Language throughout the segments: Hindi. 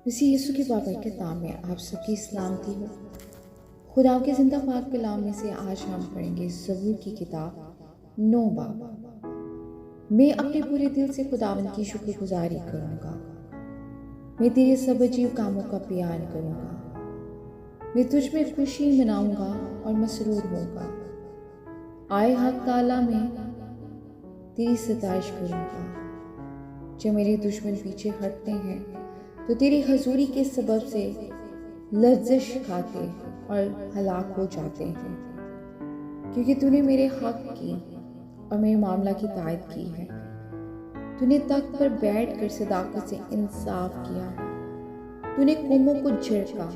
मसीह यीशु के बाबरकत नाम में आप सबकी सलामती हो। खुदा के जिंदा पाक कलाम में से आज हम पढ़ेंगे ज़बूर की किताब 9 बाब। मैं अपने पूरे दिल से खुदावंद की शुक्रगुजारी करूंगा। मैं तेरे सब अजीब कामों का बयान करूंगा। मैं तुझ में खुशी मनाऊंगा और मसरूर होऊंगा। आए हक ताला में तेरी सताइश करूंगा। जब मेरे दुश्मन पीछे हटते हैं तो तेरी हजूरी के सबब से लर्जिश खाते और हलाक हो जाते हैं, क्योंकि तूने मेरे हक की और मेरे मामला की तायद की है। तूने तख्त पर बैठ कर सदाकत से इंसाफ किया है। तूने कौमों को झिड़का,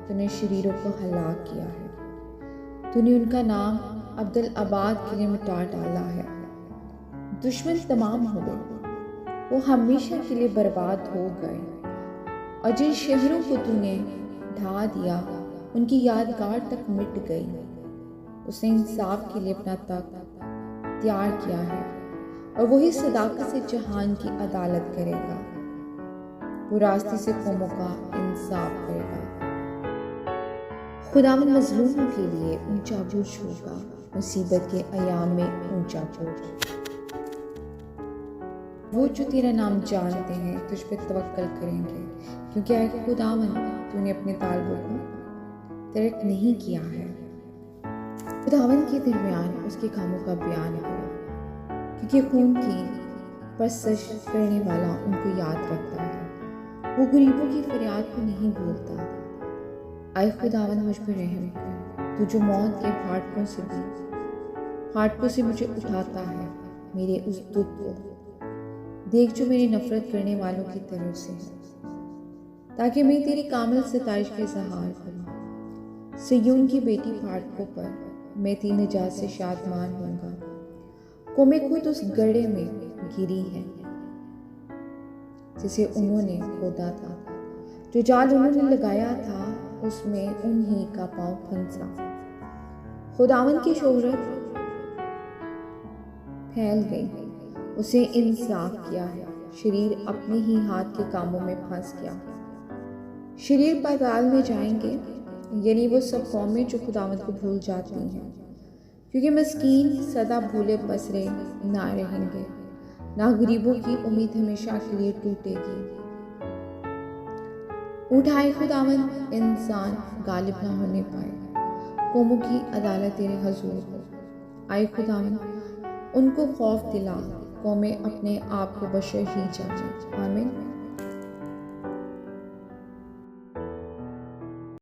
तूने शरीरों को हलाक किया है। तूने उनका नाम अब्दुल आबाद के लिए मिटा डाला है। दुश्मन तमाम हो गए, वो हमेशा के लिए बर्बाद हो गए। और जिन शहरों को तूने ढा दिया उनकी यादगार तक मिट गई। उसने इंसाफ के लिए अपना तख्त तैयार किया है और वही सदाकत से जहान की अदालत करेगा। वो रास्ते से कौमों का इंसाफ करेगा। खुदावंद मजलूमों के लिए ऊंचा बुर्ज होगा, मुसीबत के अयाम में ऊंचा बुर्ज। वो जो तेरा नाम जानते हैं तुझ पे तवक्कल करेंगे, क्योंकि आए खुदावंद तूने अपने तालबों को तर्क नहीं किया है। खुदावंद के दरमियान उसके कामों का बयान करो, क्योंकि खून की परसश करने वाला उनको याद रखता है। वो गरीबों की फरियाद को नहीं भूलता। आए खुदावंद मुझ पर रहम कर। तू जो मौत के फाटकों से मुझे उठाता है, मेरे उस दुख को देख जो मेरी नफरत करने वालों की तरफ से है, ताकि मैं तेरी कामिल सितारिश का इज़हार करूं। सिय्योन की बेटी फाटकों पर मैं तेरी निजात से शादमान होऊंगा। कौमें खुद उस गड्ढे में गिरी हैं जिसे उन्होंने खोदा था। जो जाल उन्होंने लगाया था उसमें उन्हीं का पांव फंसा। खुदावंद की शोहरत फैल गई, उसे इंसाफ किया है। शरीर अपने ही हाथ के कामों में फंस गया। शरीर पाताल में जाएंगे, यानी वो सब कौमें जो खुदावंद को भूल जाती हैं, क्योंकि मस्कीन सदा भूले बसरे ना रहेंगे, ना गरीबों की उम्मीद हमेशा के लिए टूटेगी। उठाए खुदावंद, इंसान गालिब ना होने पाए। कौमों की अदालत तेरे हजूर हो। आए खुदावंद, उनको खौफ दिला। कौमें अपने आप को बशर ही जाने। आमीन।